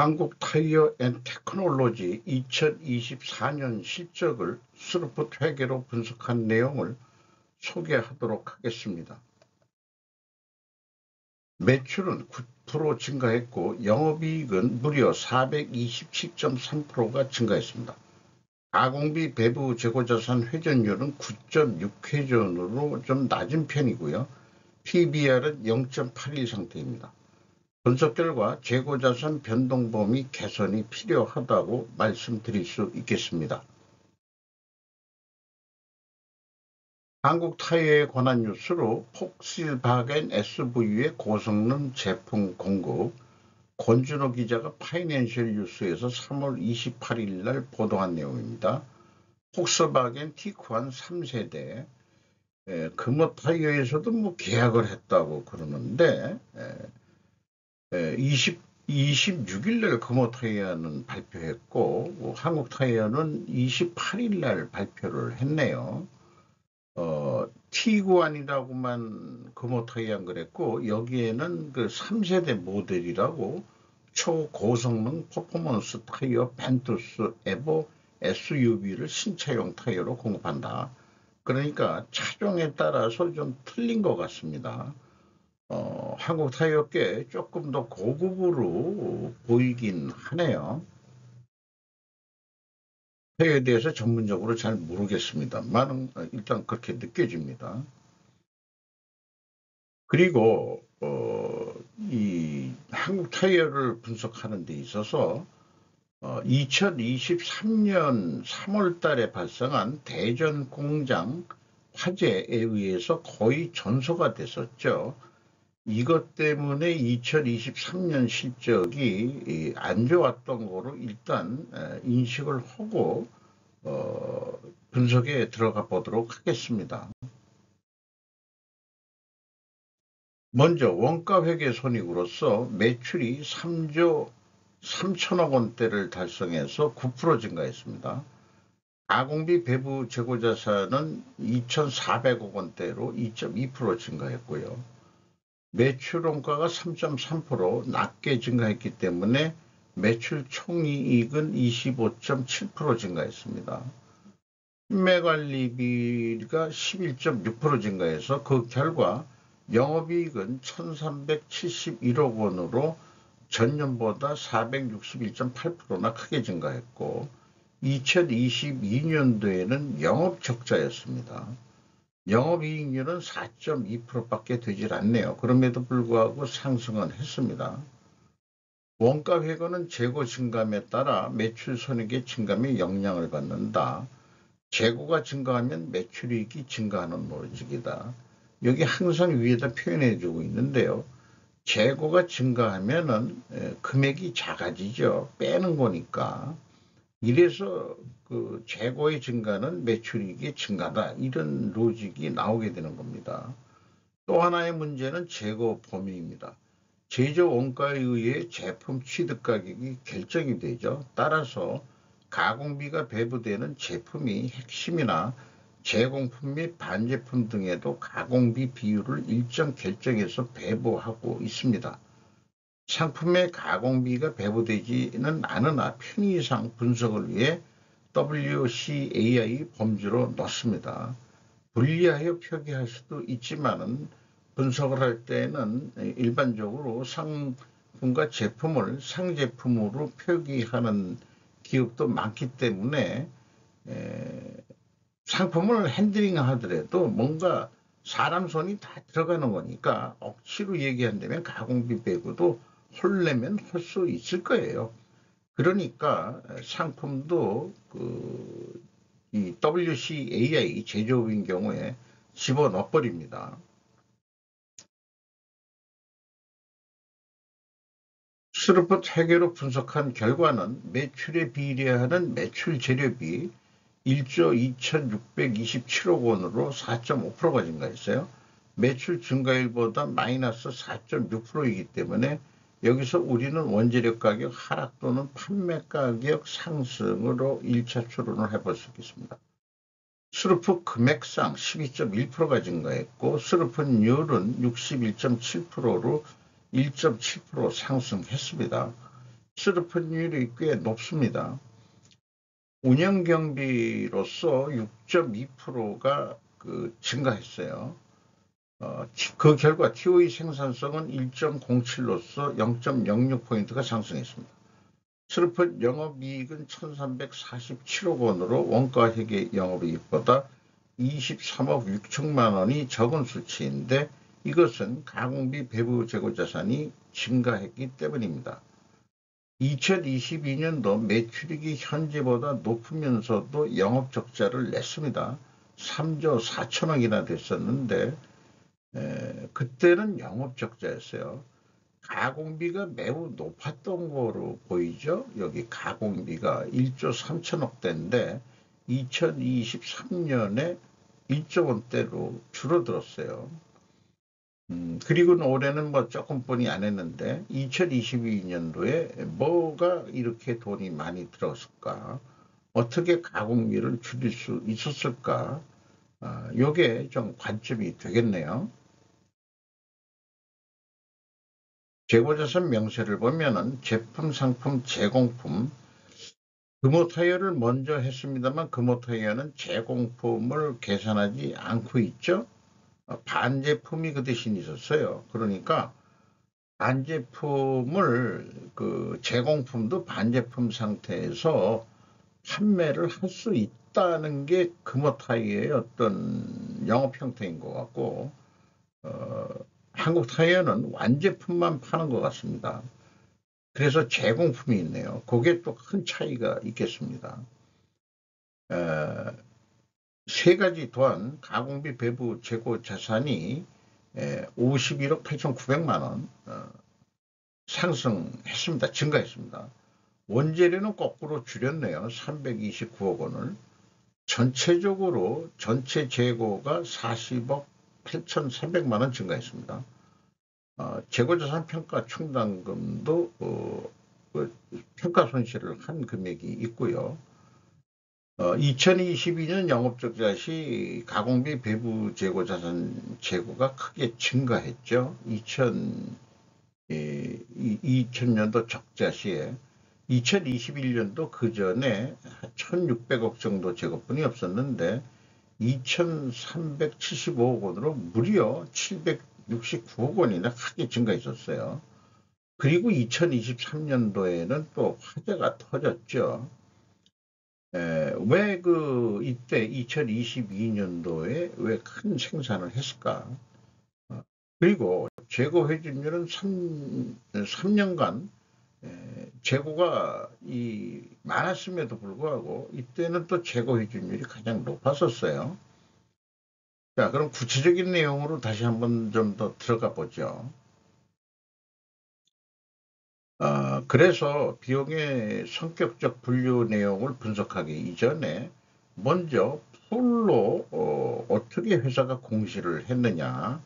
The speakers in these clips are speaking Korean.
한국타이어앤테크놀로지 2024년 실적을 스루풋 회계로 분석한 내용을 소개하도록 하겠습니다. 매출은 9% 증가했고 영업이익은 무려 427.3%가 증가했습니다. 가공비 배부 재고자산 회전율은 9.6회전으로 좀 낮은 편이고요. PBR은 0.81 상태입니다. 분석 결과 재고자산 변동범위 개선이 필요하다고 말씀드릴 수 있겠습니다. 한국타이어에 관한 뉴스로 폭스바겐 SUV의 고성능 제품 공급, 권준호 기자가 파이낸셜 뉴스에서 3월 28일 날 보도한 내용입니다. 폭스바겐 티쿠안 3세대, 금호타이어에서도 계약을 했다고 그러는데 26일 날 금호타이어는 발표했고 한국타이어는 28일 날 발표를 했네요. 티구안이라고만 금호타이어는 그랬고 여기에는 그 3세대 모델이라고 초고성능 퍼포먼스 타이어 벤투스 에보 SUV를 신차용 타이어로 공급한다. 그러니까 차종에 따라서 좀 틀린 것 같습니다. 한국 타이어계 조금 더 고급으로 보이긴 하네요. 타이어에 대해서 전문적으로 잘 모르겠습니다만 일단 그렇게 느껴집니다. 그리고 이 한국 타이어를 분석하는 데 있어서 2023년 3월 달에 발생한 대전 공장 화재에 의해서 거의 전소가 됐었죠. 이것 때문에 2023년 실적이 안 좋았던 거로 일단 인식을 하고 분석에 들어가 보도록 하겠습니다. 먼저 원가회계 손익으로서 매출이 3조 3천억 원대를 달성해서 9% 증가했습니다. 가공비 배부 재고자산은 2,400억 원대로 2.2% 증가했고요. 매출 원가가 3.3% 낮게 증가했기 때문에 매출 총이익은 25.7% 증가했습니다. 판매관리비가 11.6% 증가해서 그 결과 영업이익은 1,371억 원으로 전년보다 461.8%나 크게 증가했고 2022년도에는 영업적자였습니다. 영업이익률은 4.2%밖에 되질 않네요. 그럼에도 불구하고 상승은 했습니다. 원가 회고는 재고 증감에 따라 매출 손익의 증감에 영향을 받는다. 재고가 증가하면 매출이익이 증가하는 로직이다. 여기 항상 위에다 표현해 주고 있는데요. 재고가 증가하면은 금액이 작아지죠. 빼는 거니까. 이래서 그 재고의 증가는 매출이익의 증가다. 이런 로직이 나오게 되는 겁니다. 또 하나의 문제는 재고 범위입니다. 제조 원가에 의해 제품 취득 가격이 결정이 되죠. 따라서 가공비가 배부되는 제품이 핵심이나 제공품 및 반제품 등에도 가공비 비율을 일정 결정해서 배부하고 있습니다. 상품의 가공비가 배부되지는 않으나 편의상 분석을 위해 WCAI 범주로 넣습니다. 분리하여 표기할 수도 있지만은 분석을 할 때는 일반적으로 상품과 제품을 상제품으로 표기하는 기업도 많기 때문에 상품을 핸들링 하더라도 뭔가 사람 손이 다 들어가는 거니까 억지로 얘기한다면 가공비 빼고도 홀려면 할 수 있을 거예요. 그러니까 상품도 이 WCAI 제조업인 경우에 집어넣어 버립니다. 스루풋 회계로 분석한 결과는 매출에 비례하는 매출 재료비 1조 2,627억 원으로 4.5%가 증가했어요. 매출 증가율보다 마이너스 4.6%이기 때문에 여기서 우리는 원재료 가격 하락 또는 판매 가격 상승으로 1차 추론을 해볼 수 있겠습니다. 스루풋 금액상 12.1%가 증가했고 스루풋율은 61.7%로 1.7% 상승했습니다. 수르프율이 꽤 높습니다. 운영경비로서 6.2%가 증가했어요. 그 결과 TOE 생산성은 1.07로서 0.06포인트가 상승했습니다. 슬픈 영업이익은 1347억 원으로 원가회계 영업이익보다 23억 6천만 원이 적은 수치인데 이것은 가공비 배부 재고 자산이 증가했기 때문입니다. 2022년도 매출익이 현재보다 높으면서도 영업적자를 냈습니다. 3조 4천억이나 됐었는데 그때는 영업적자였어요. 가공비가 매우 높았던 거로 보이죠. 여기 가공비가 1조 3천억대인데 2023년에 1조 원대로 줄어들었어요. 그리고 올해는 뭐 조금뿐이 안 했는데 2022년도에 뭐가 이렇게 돈이 많이 들었을까? 어떻게 가공비를 줄일 수 있었을까? 요게 좀 관점이 되겠네요. 재고자산 명세를 보면은 제품, 상품, 제공품, 금호타이어를 먼저 했습니다만 금호타이어는 제공품을 계산하지 않고 있죠. 반제품이 그 대신 있었어요. 그러니까 반제품을 제공품도 반제품 상태에서 판매를 할 수 있다는 게 금호타이어의 어떤 영업 형태인 것 같고 한국타이어는 완제품만 파는 것 같습니다. 그래서 제공품이 있네요. 그게 또 큰 차이가 있겠습니다. 세 가지 또한 가공비 배부 재고 자산이 51억 8,900만 원 상승했습니다. 증가했습니다. 원재료는 거꾸로 줄였네요. 329억 원을. 전체적으로 전체 재고가 40억 8,300만 원 증가했습니다. 재고자산 평가 충당금도 평가 손실을 한 금액이 있고요. 2022년 영업적자 시 가공비 배부 재고자산 재고가 크게 증가했죠. 2000년도 적자 시에 2021년도 그 전에 1600억 정도 재고뿐이 없었는데 2375억 원으로 무려 769억 원이나 크게 증가했었어요. 그리고 2023년도에는 또 화재가 터졌죠. 왜 이때 2022년도에 왜 큰 생산을 했을까? 그리고 재고 회전율은 3년간 재고가 많았음에도 불구하고 이때는 또 재고 회전율이 가장 높았었어요. 자, 그럼 구체적인 내용으로 다시 한번 좀 더 들어가 보죠. 그래서 비용의 성격적 분류 내용을 분석하기 이전에 먼저 풀로 어떻게 회사가 공시를 했느냐,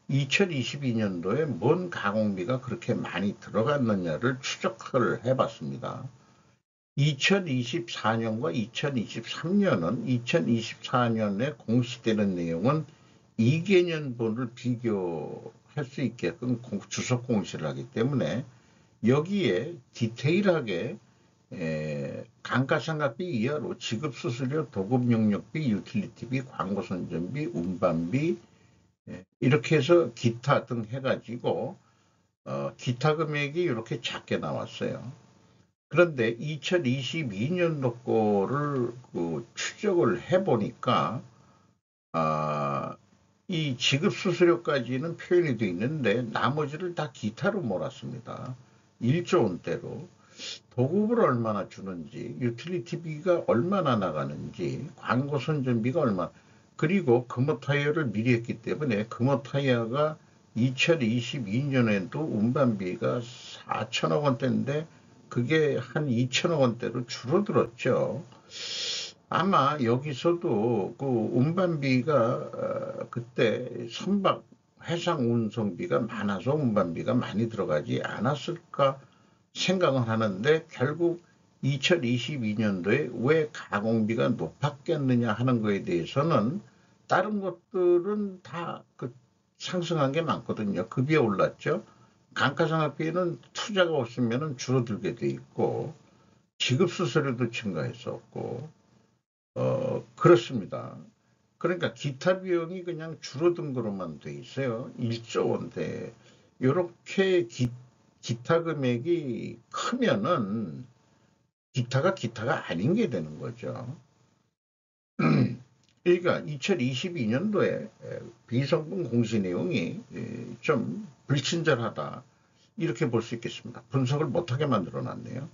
2022년도에 뭔 가공비가 그렇게 많이 들어갔느냐를 추적을 해봤습니다. 2024년과 2023년은 2024년에 공시되는 내용은 2개년분을 비교할 수 있게끔 주석 공시를 하기 때문에 여기에 디테일하게 감가상각비 이하로 지급수수료, 도급용역비, 유틸리티비, 광고선전비, 운반비 이렇게 해서 기타 등 해가지고 기타 금액이 이렇게 작게 나왔어요. 그런데 2022년도 거를 추적을 해보니까 이 지급수수료까지는 표현이 되어 있는데 나머지를 다 기타로 몰았습니다. 1조 원대로. 도급을 얼마나 주는지, 유틸리티비가 얼마나 나가는지, 광고선전비가 얼마나, 그리고 금호타이어를 미리 했기 때문에 금호타이어가 2022년에도 운반비가 4천억 원대인데 그게 한 2천억 원대로 줄어들었죠. 아마 여기서도 운반비가 그때 선박 해상 운송비가 많아서 운반비가 많이 들어가지 않았을까 생각을 하는데 결국 2022년도에 왜 가공비가 높았겠느냐 하는 거에 대해서는 다른 것들은 다 상승한 게 많거든요. 급이 올랐죠. 감가상각비는 투자가 없으면 줄어들게 돼 있고 지급수수료도 증가했었고 그렇습니다. 그러니까 기타 비용이 그냥 줄어든 거로만 돼 있어요. 1조 원대. 이렇게 기타 금액이 크면은 기타가 아닌 게 되는 거죠. 그러니까 2022년도에 비성분 공시 내용이 좀 불친절하다. 이렇게 볼 수 있겠습니다. 분석을 못하게 만들어 놨네요.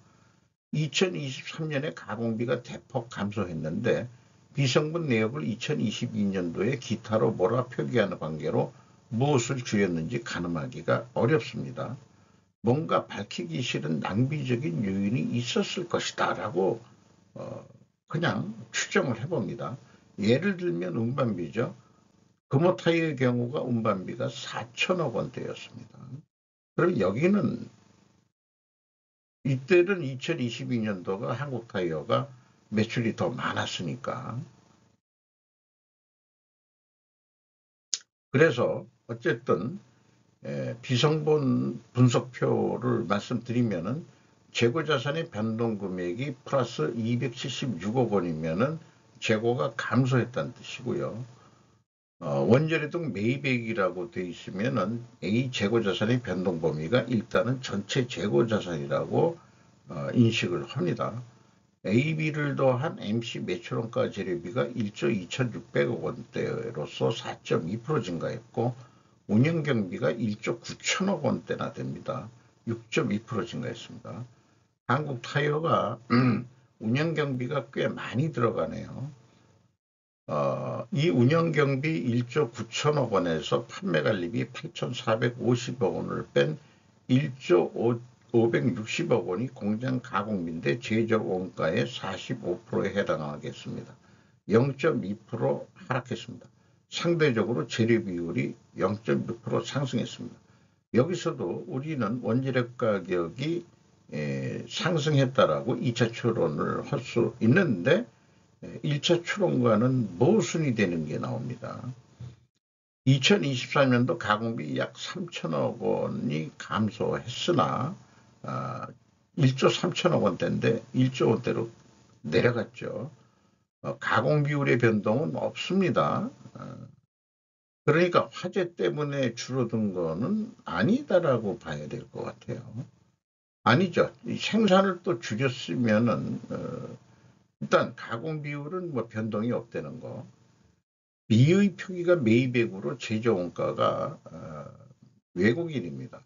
2023년에 가공비가 대폭 감소했는데 비성분 내역을 2022년도에 기타로 몰아 표기하는 관계로 무엇을 줄였는지 가늠하기가 어렵습니다. 뭔가 밝히기 싫은 낭비적인 요인이 있었을 것이다 라고 그냥 추정을 해봅니다. 예를 들면 운반비죠. 금호타이어의 경우가 운반비가 4천억 원대였습니다. 그럼 여기는 이때는 2022년도가 한국타이어가 매출이 더 많았으니까. 그래서 어쨌든 비성분 분석표를 말씀드리면은 재고자산의 변동금액이 플러스 276억 원이면은 재고가 감소했다는 뜻이고요. 원자료등 매입액이라고 되어 있으면은 A 재고자산의 변동 범위가 일단은 전체 재고자산이라고 인식을 합니다. AB를 더한 MC 매출원가 재료비가 1조 2,600억 원대로서 4.2% 증가했고 운영경비가 1조 9천억 원대나 됩니다. 6.2% 증가했습니다. 한국타이어가 운영경비가 꽤 많이 들어가네요. 이 운영경비 1조 9천억 원에서 판매관리비 8,450억 원을 뺀 1조 560억 원이 공장 가공비인데 제조 원가의 45%에 해당하겠습니다. 0.2% 하락했습니다. 상대적으로 재료 비율이 0.6% 상승했습니다. 여기서도 우리는 원재료 가격이 상승했다라고 2차 추론을 할 수 있는데 1차 추론과는 모순이 되는 게 나옵니다. 2024년도 가공비 약 3천억 원이 감소했으나 1조 3천억 원대인데 1조 원대로 내려갔죠. 가공 비율의 변동은 없습니다. 그러니까 화재 때문에 줄어든 거는 아니다라고 봐야 될 것 같아요. 아니죠. 생산을 또 줄였으면은 일단 가공 비율은 뭐 변동이 없다는 거. B의 표기가 매입액으로 제조 원가가 외국인입니다.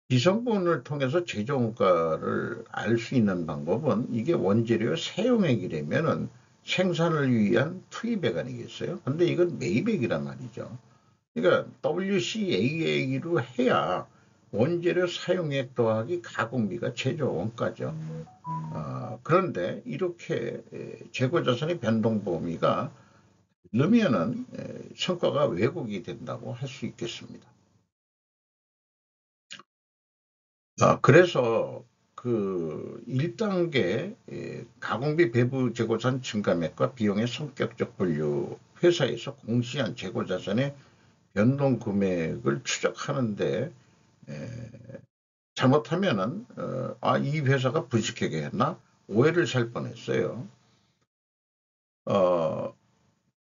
비성분을 통해서 제조 원가를 알 수 있는 방법은 이게 원재료 사용액이라면은 생산을 위한 투입액 아니겠어요? 근데 이건 매입액이란 말이죠. 그러니까 WCAA로 해야 원재료 사용액 더하기 가공비가 제조 원가죠. 그런데 이렇게 재고자산의 변동 범위가 넣으면은 성과가 왜곡이 된다고 할 수 있겠습니다. 그래서 그 1단계 가공비 배부 재고자산 증감액과 비용의 성격적 분류 회사에서 공시한 재고자산의 변동 금액을 추적하는데 잘못하면은 이 회사가 분식회계 했나 오해를 살 뻔했어요.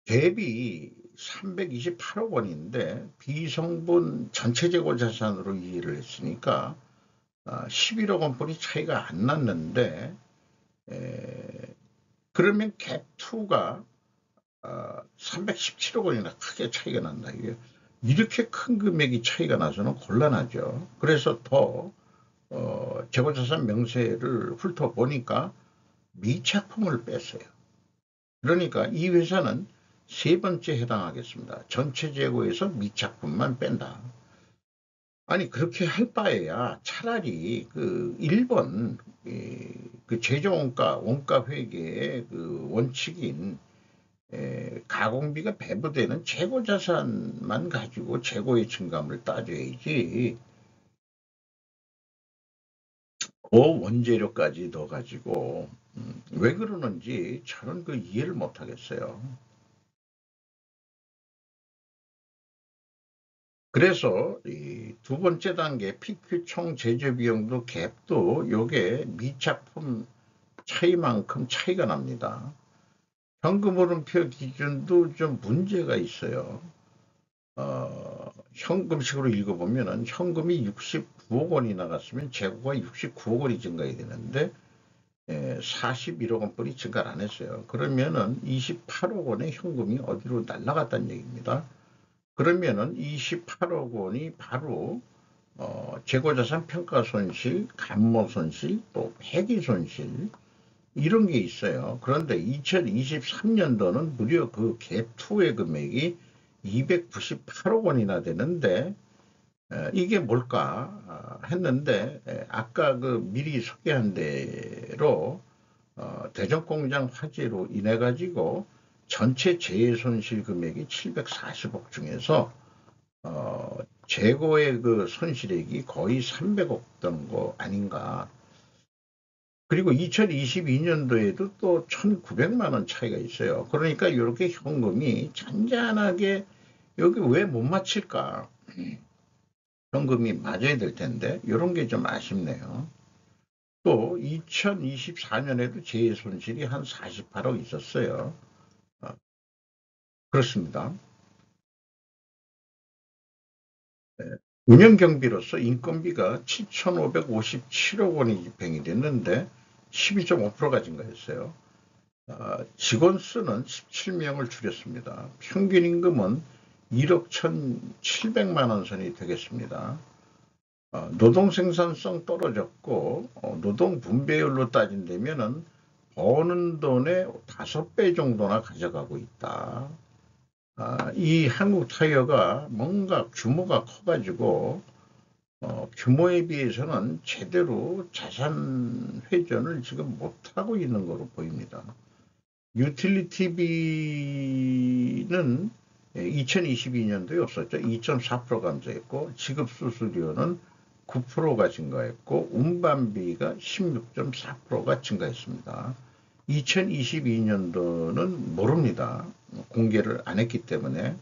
대비 328억 원인데 비성분 전체 재고 자산으로 이해를 했으니까 11억 원뿐이 차이가 안 났는데 그러면 갭2가 317억 원이나 크게 차이가 난다. 이렇게 큰 금액이 차이가 나서는 곤란하죠. 그래서 더 재고자산 명세를 훑어보니까 미착품을 뺐어요. 그러니까 이 회사는 세 번째 해당하겠습니다. 전체 재고에서 미착품만 뺀다. 아니 그렇게 할 바에야 차라리 그 1번 그 원가 회계의 그 원칙인 가공비가 배부되는 재고자산만 가지고 재고의 증감을 따져야지 원재료까지 더 가지고 왜 그러는지 저는 그 이해를 못 하겠어요. 그래서 이 두 번째 단계 PQ 총 제조 비용도 갭도 요게 미착품 차이만큼 차이가 납니다. 현금 흐름표 기준도 좀 문제가 있어요. 현금식으로 읽어보면은 현금이 69억 원이 나갔으면 재고가 69억 원이 증가해야 되는데 41억 원뿐이 증가를 안 했어요. 그러면은 28억 원의 현금이 어디로 날아갔다는 얘기입니다. 그러면은 28억 원이 바로 재고자산 평가 손실, 감모 손실, 또 회계 손실 이런 게 있어요. 그런데 2023년도는 무려 그 갭2의 금액이 298억 원이나 되는데 이게 뭘까 했는데 아까 그 미리 소개한 대로 대전공장 화재로 인해 가지고 전체 재해 손실 금액이 740억 중에서 재고의 그 손실액이 거의 300억 던 거 아닌가. 그리고 2022년도에도 또 1,900만 원 차이가 있어요. 그러니까 이렇게 현금이 잔잔하게 여기 왜 못 맞힐까? 현금이 맞아야 될 텐데 이런 게 좀 아쉽네요. 또 2024년에도 재해 손실이 한 48억 있었어요. 어, 그렇습니다. 운영 경비로서 인건비가 7,557억 원이 집행이 됐는데 12.5%가 증가했어요. 직원 수는 17명을 줄였습니다. 평균 임금은 1억 1,700만 원 선이 되겠습니다. 노동 생산성 떨어졌고 노동 분배율로 따진다면은 버는 돈의 5배 정도나 가져가고 있다. 이 한국 타이어가 뭔가 규모가 커가지고 규모에 비해서는 제대로 자산 회전을 지금 못하고 있는 것으로 보입니다. 유틸리티비는 2022년도에 없었죠. 2.4% 감소했고 지급수수료는 9%가 증가했고 운반비가 16.4%가 증가했습니다. 2022년도는 모릅니다. 공개를 안 했기 때문에.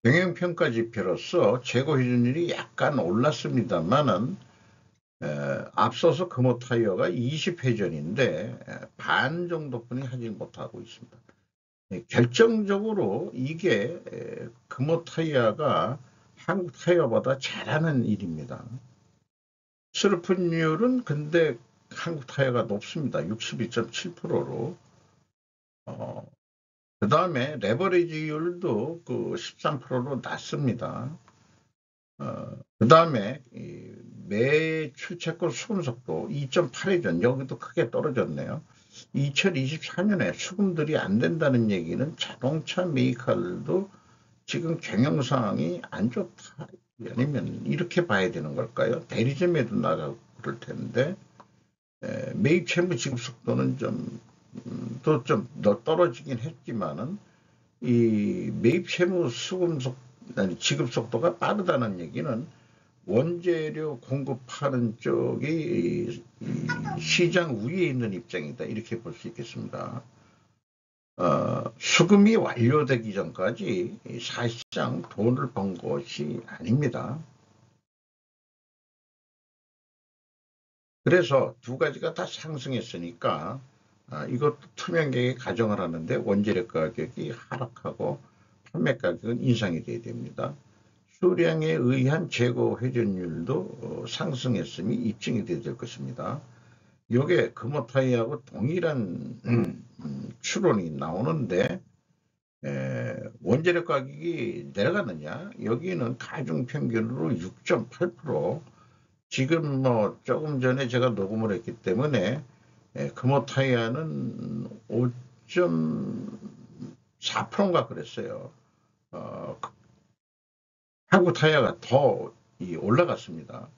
경영평가 지표로서 재고 회전율이 약간 올랐습니다만은 앞서서 금호타이어가 20회전인데 반 정도뿐이 하지 못하고 있습니다. 결정적으로 이게 금호타이어가 한국타이어보다 잘하는 일입니다. 슬픈율은 근데 한국타이어가 높습니다. 62.7%로. 그 다음에 레버리지율도 그 13%로 낮습니다. 그 다음에 매출 채권 수금 속도 2.8회전 여기도 크게 떨어졌네요. 2024년에 수금들이 안 된다는 얘기는 자동차 메이커들도 지금 경영 상황이 안 좋다. 아니면 이렇게 봐야 되는 걸까요? 대리점에도 나가고 그럴 텐데 매입 채무 지급 속도는 좀 또 좀 떨어지긴 했지만은 이 매입 채무 수금 속 아니 지급 속도가 빠르다는 얘기는 원재료 공급하는 쪽이 시장 위에 있는 입장이다 이렇게 볼 수 있겠습니다. 수금이 완료되기 전까지 사실상 돈을 번 것이 아닙니다. 그래서 두 가지가 다 상승했으니까 이것도 투명하게 가정을 하는데 원재료 가격이 하락하고 판매 가격은 인상이 돼야 됩니다. 수량에 의한 재고 회전율도 상승했음이 입증이 돼야 될 것입니다. 이게 금호타이하고 동일한 추론이 나오는데 원재료 가격이 내려갔느냐? 여기는 가중평균으로 6.8%. 지금 뭐 조금 전에 제가 녹음을 했기 때문에 금호타이어는 5.4%인가 그랬어요. 한국 타이어가 더 올라갔습니다.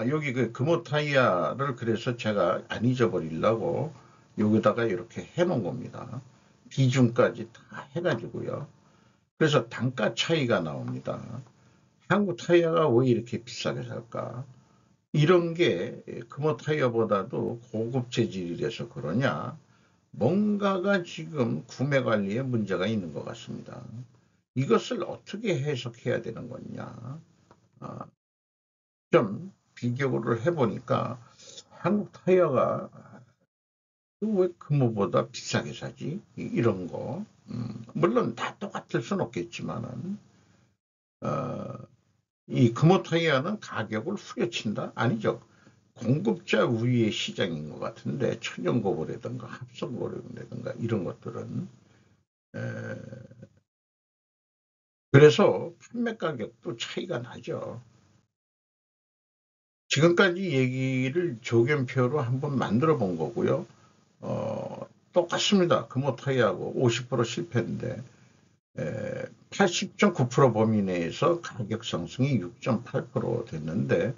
여기 그 금호 타이어를 그래서 제가 안 잊어버리려고 여기다가 이렇게 해놓은 겁니다. 비중까지 다 해가지고요. 그래서 단가 차이가 나옵니다. 한국 타이어가 왜 이렇게 비싸게 살까? 이런 게 금호 타이어보다도 고급 재질이라서 그러냐? 뭔가가 지금 구매 관리에 문제가 있는 것 같습니다. 이것을 어떻게 해석해야 되는 거냐. 좀 비교를 해보니까 한국 타이어가 왜 금호보다 비싸게 사지? 이런 거. 물론 다 똑같을 순 없겠지만은, 이 금호 타이어는 가격을 후려친다? 아니죠. 공급자 우위의 시장인 것 같은데, 천연고무라든가 합성고무라든가 이런 것들은. 그래서 판매 가격도 차이가 나죠. 지금까지 얘기를 조견표로 한번 만들어 본 거고요. 똑같습니다. 금호 타이어하고 50% 실패인데 80.9% 범위 내에서 가격 상승이 6.8% 됐는데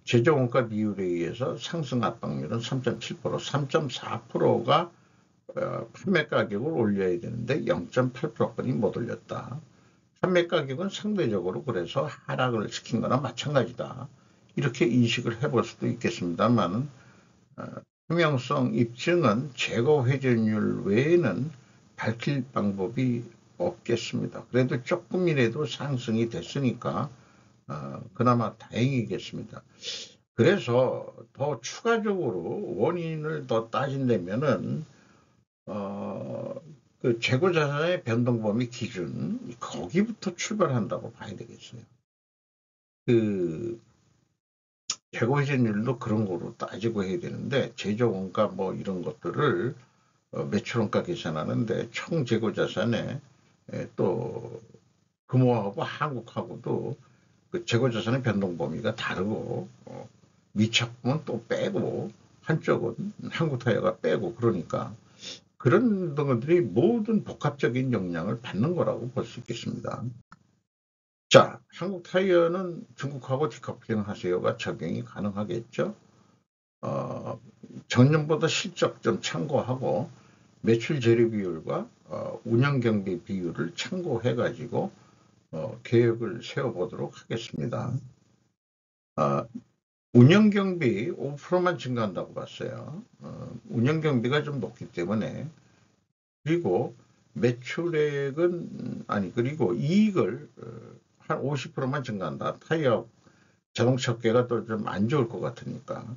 제조원가 비율에 의해서 상승 압박률은 3.7%, 3.4%가 판매 가격을 올려야 되는데 0.8%뿐이 못 올렸다. 판매 가격은 상대적으로 그래서 하락을 시킨 거나 마찬가지다. 이렇게 인식을 해볼 수도 있겠습니다만 투명성 입증은 재고 회전율 외에는 밝힐 방법이 없겠습니다. 그래도 조금이라도 상승이 됐으니까 그나마 다행이겠습니다. 그래서 더 추가적으로 원인을 더 따진다면은 그 재고자산의 변동범위 기준 거기부터 출발한다고 봐야 되겠어요. 그 재고회전율도 그런 거로 따지고 해야 되는데 제조원가 뭐 이런 것들을 매출원가 계산하는데 총 재고자산에 또 금호하고 한국하고도 그 재고자산의 변동범위가 다르고 미착분은 또 빼고 한쪽은 한국타이어가 빼고 그러니까 그런 것들이 모든 복합적인 영향을 받는 거라고 볼 수 있겠습니다. 자, 한국타이어는 중국하고 디커플링 하세요가 적용이 가능하겠죠. 전년보다 실적 좀 참고하고 매출 재료 비율과 운영 경비 비율을 참고해 가지고 계획을 세워보도록 하겠습니다. 운영 경비 5%만 증가한다고 봤어요. 운영 경비가 좀 높기 때문에 그리고 매출액은 아니 그리고 이익을 한 50%만 증가한다. 타이어 자동차 업계가 또 좀 안 좋을 것 같으니까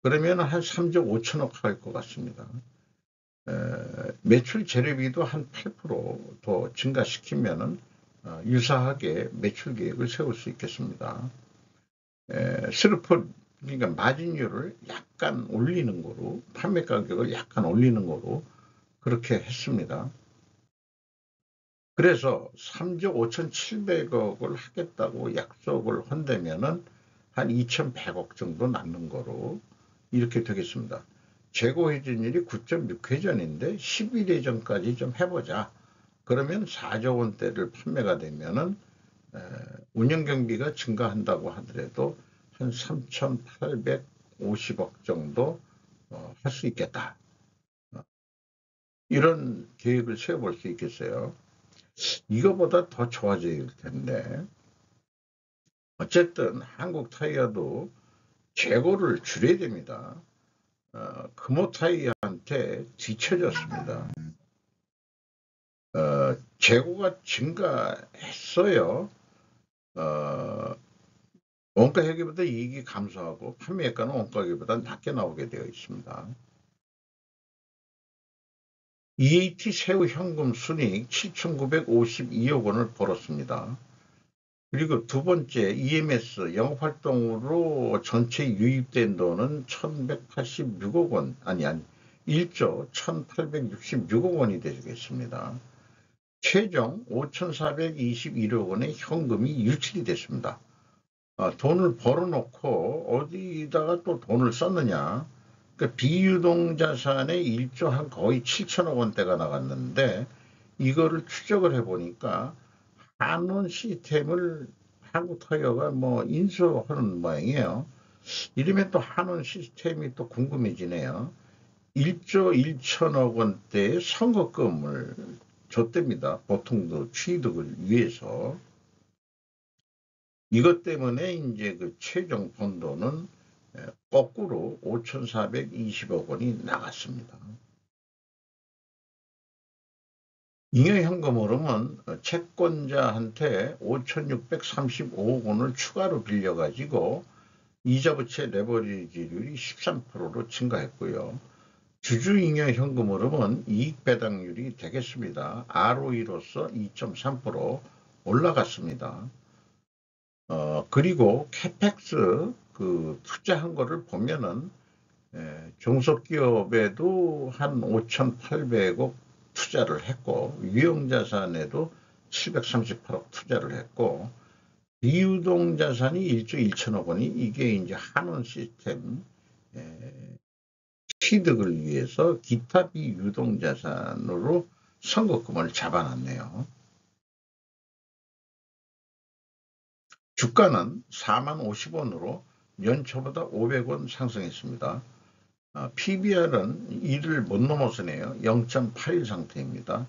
그러면 한 3조 5천억 할 것 같습니다. 매출 재료비도 한 8%더 증가시키면은 유사하게 매출 계획을 세울 수 있겠습니다. 스루프 그러니까 마진율을 약간 올리는 거로 판매 가격을 약간 올리는 거로 그렇게 했습니다. 그래서 3조 5,700억을 하겠다고 약속을 한다면은 한 2,100억 정도 남는 거로 이렇게 되겠습니다. 재고 회전율이 9.6회전인데 11회전까지 좀 해보자. 그러면 4조 원대를 판매가 되면은 운영 경비가 증가한다고 하더라도 한 3,850억 정도 할 수 있겠다. 이런 계획을 세워볼 수 있겠어요. 이거보다 더 좋아질 텐데 어쨌든 한국 타이어도 재고를 줄여야 됩니다. 금호 타이어한테 뒤처졌습니다. 재고가 증가했어요. 원가회계보다 이익이 감소하고 판매가는 원가회계보다 낮게 나오게 되어 있습니다. EAT 세후 현금 순이익 7,952억 원을 벌었습니다. 그리고 두 번째 EMS 영업활동으로 전체 유입된 돈은 1,186억 원, 아니 1조 1,866억 원이 되겠습니다. 최종 5,421억 원의 현금이 유출이 됐습니다. 돈을 벌어놓고 어디다가 또 돈을 썼느냐. 그러니까 비유동 자산의 1조 한 거의 7천억 원대가 나갔는데 이거를 추적을 해보니까 한원 시스템을 한국타이어가 뭐 인수하는 모양이에요. 이러면 또 한원 시스템이 또 궁금해지네요. 1조 1천억 원대의 선거금을 줬답니다. 보통도 취득을 위해서. 이것 때문에 이제 그 최종 본도는 거꾸로 5,420억 원이 나갔습니다. 잉여현금 흐름은 채권자한테 5,635억 원을 추가로 빌려가지고 이자부채 레버리지율이 13%로 증가했고요. 주주잉여 현금 흐름은 이익 배당률이 되겠습니다. ROE로서 2.3% 올라갔습니다. 그리고 캐펙스 그 투자한 거를 보면은 종속기업에도 한 5,800억 투자를 했고 유형자산에도 738억 투자를 했고 비유동자산이 1조 1천억 원이 이게 이제 한원 시스템 취득을 위해서 기타 비유동자산으로 선거금을 잡아놨네요. 주가는 4만 50원으로 연초보다 500원 상승했습니다. PBR은 1을 못 넘어서네요. 0.81 상태입니다.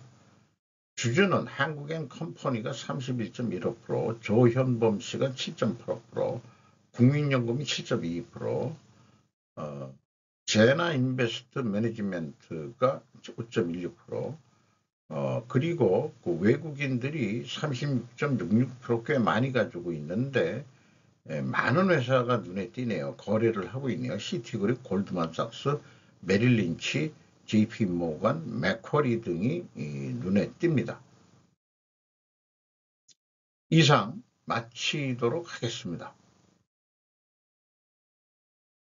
주주는 한국엔컴퍼니가 31.15%, 조현범 씨가 7.85%, 국민연금이 7.22%, 제나 인베스트 매니지먼트가 5.16%, 그리고 그 외국인들이 36.66% 꽤 많이 가지고 있는데 많은 회사가 눈에 띄네요. 거래를 하고 있네요. 시티그룹, 골드만삭스, 메릴린치, JP모간, 맥쿼리 등이 눈에 띕니다. 이상 마치도록 하겠습니다.